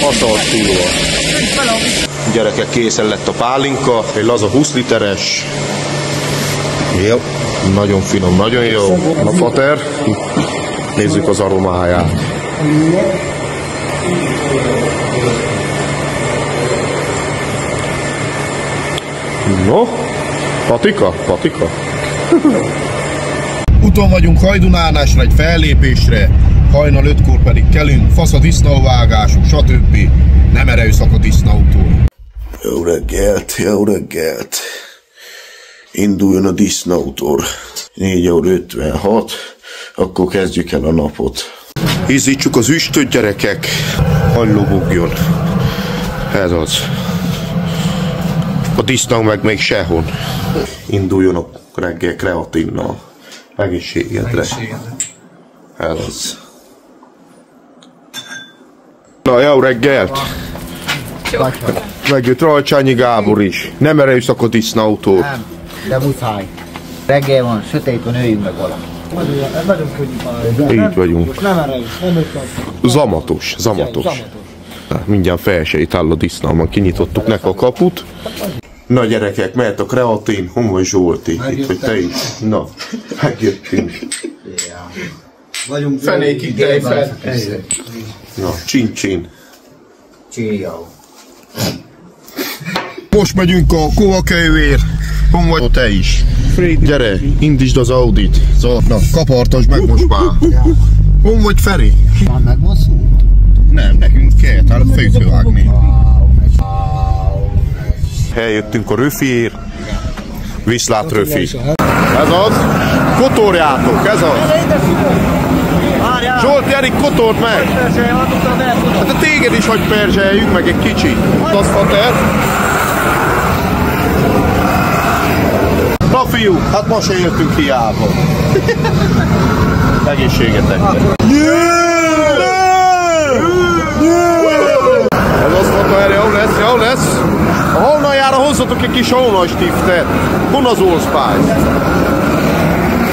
Aszaltszívó. Gyerekek, készen lett a pálinka, egy laza 20 literes. Jó, nagyon finom, nagyon jó. A fater. Nézzük az aromáját. No, patika. Úton vagyunk Hajdunánásra egy fellépésre, hajnal 5-kor pedig kelünk, fasz a disznóvágásuk, stb. Nem erőszak a disznótól. Jó reggelt! Induljon a disznótor. 4:56, akkor kezdjük el a napot. Izzítsuk az üstöt, gyerekek, hagy lobogjon. Ez az. A disznó meg még sehol. Induljon a reggel kreatinnal. Egészségedre. Ez az. Na, jó reggelt! Megjött Rajcsányi Gábor is. Nem erőszak a disznótól. Nem, de muszáj. Reggel van, sötét van, öljünk meg valami. Így vagyunk. Zamatos. Na, mindjárt felsejt áll a disznóban, kinyitottuk neki a kaput. Na gyerekek, mehet a kreatin, hon van Zsolti? Itt vagy te is? Na, megjöttünk. Fenékig tejfel. Na, csin. Csiljó. Most megyünk a Kovakölyvér. Hon vagy te is? Gyere, indítsd az Audit. Na, kapartasd meg most már. Hon vagy Feri? Már megmozdult? Nem, nekünk kell, hát fejt vágni. Eljöttünk a röfiér. Viszlát röfi. Ez az. Kotorjátok, ez az. Zsolt, Erik, kotort meg! Hát a téged is hagy perzseljük meg egy kicsit. Az fater. Na fiúk, hát ma se jöttünk hiába. Egészségetekre. Ez az mondta, erre jó lesz. A holnaljára hozzatok egy kis holnalstiftet. Hon az Allspice?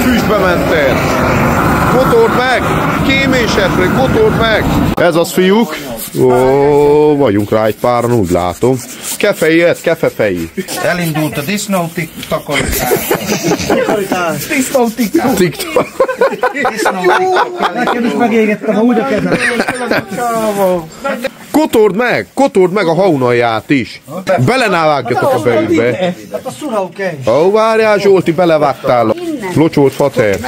Füstbe ment el. Kotort meg! Kémésetre, kotort meg! Ez az, fiúk. Ó, vagyunk rá egy páran, úgy látom. Kefefejű. Elindult a disznótik takarítás. TikTok. Nekem is megégettem, ha úgy a kezem. Kotord meg a haunalját is. Belenávágjatok a belülbe. Hát a szurauke. Ó, várjál, Zsolti, belevágtál. Locsolt fater.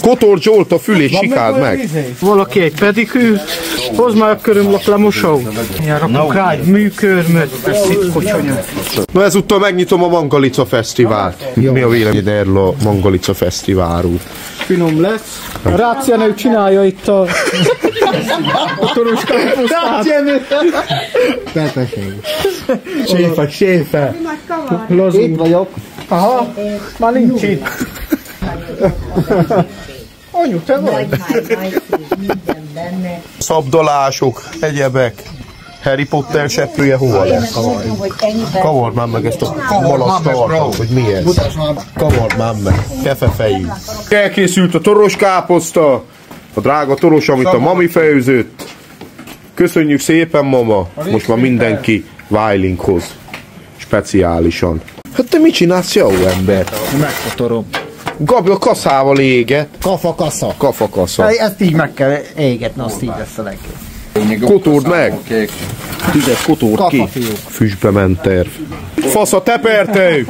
Kotord Zsolt a fülét, sikáld meg. Valaki egy pedikűr, hozd már a körömlak lemosó. Rakunk rá egy műkörmöt, ezt itt kocsonyat. Na ezúttal megnyitom a Mangalica Fesztivált. Mi a véleményed erről a Mangalica Fesztiválról? Finom lesz. A Ráciánő csinálja itt a toros káposztát. Séfe. Itt vagyok. Aha, már nincs itt. Anyu, te vagy? Szabdalások, egyebek. Harry Potter seprője hova lesz? Kavard már meg ezt a malac tartot, hogy mi ez? Kavard már meg. Kefefejű. Elkészült a toros káposzta. A drága toros, amit a mami főzött. Köszönjük szépen, mama. Most már mindenki Vájlinkhoz. Speciálisan. Hát te mit csinálsz, jó ember? Megfotorom. Gabi a kaszával éget. Kafakasza. Ezt így meg kell égetni, azt így lesz a legjobb. Kotord meg. Tüzet kotord ki. Füstbe ment terv. Fasz a tepertő.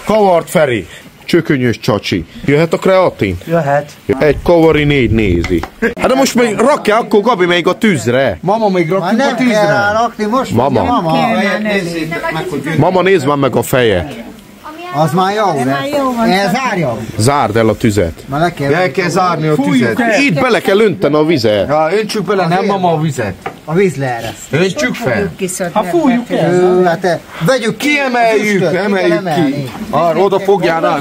Kavart Feri. Csökönyös csacsi. Jöhet a kreatin? Jöhet. Egy kavari 4 nézi. Hát de most még rakja akkor Gabi még a tűzre. Mama még rakjuk a tűzre. Nem kell rakni most. Mama. Mama, nézd már meg a feje. Az már jó, zárjam. Zárd el a tüzet. El kell zárni a tüzet. Itt bele kell önteni a vizet. Ja, öntsük bele, nem mama a vizet. A víz leereszt. Öntsük fel. Ha fújjuk el. Hát vegyük ki. Emeljük ki. Oda fogjál rá.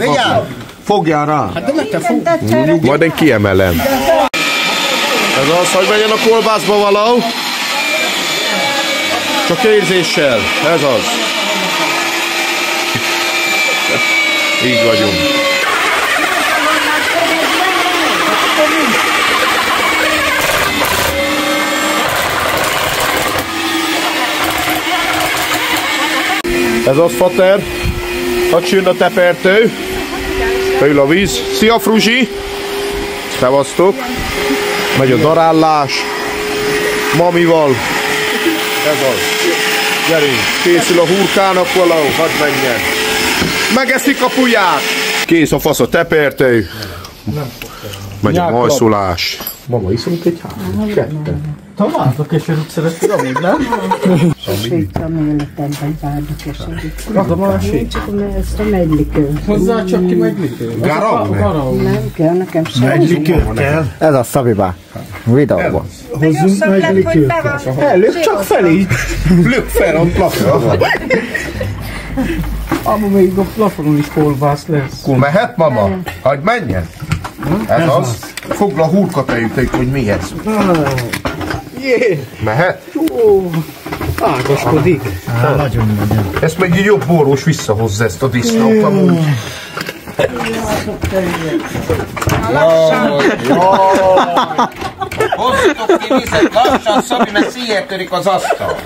Fogjál rá. Hát de te fúj. Majd én kiemelem. Ez az, hogy menjen a kolbászba való. Csak érzéssel. Ez az. Így vagyunk. Ez az, fater. Hadd jön a tepertő. Beül a víz. Szia, Fruzsi! Szevasztok! Megy a darállás. Mamival. Ez az. Gyerünk, készül a hurkának valahol, hadd menjen. Megeszik a puját. Kész a fasz a tepertő. Megy a majszolás. Mama, iszunk egy ketten. Találtak keserűt szeretnél, amúgy, nem? Sőt, a méletemben várjuk keserűt. Az a másik. Csak ezt a megylikő. Hozzá csak ki megylikő. Garam? Nem kell, nekem sem. Megylikő kell. Ez a Szabiba. Videóban. Hozzunk megylikőt. Lök csak felé. Lök fel a plafon. Ám még a plafonon is kolbász lesz. Akkor mehet, mama? Hagyj menjen. Ez az. Fogd a hurkatejűt, hogy mi ez. Jé! Mehet? Jó! Ágaskodik. Nagyon. Ezt meg egy jobb borros visszahozza ezt a disznót amúgy. Hozzatok ki vizet lassan, Szabi, mert szíjjel törik az asztal.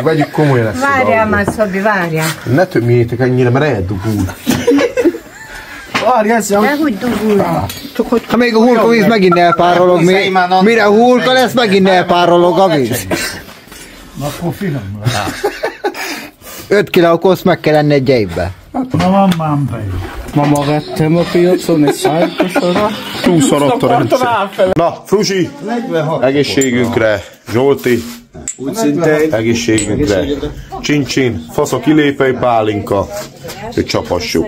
Vegyük komolyan ezt. Várjál már, Szabi, várjál. Ne tömjétek ennyire, mert eldugul. Várj, ez Nehogy dugul. Ha még a hurka víz megint elpárolog, mire a hurka lesz, megint elpárolog a víz. akkor finom. 5 kiló kosz meg kell enni egy évbe. Na van már be. Mama vettem a piacon egy szájkosra. Túlszaradt a rendszer. Na, Fruzsi, egészségünkre. Zsolti, egészségünkre. Csin-csin, fasz a kilépei pálinka. Hogy csapassuk.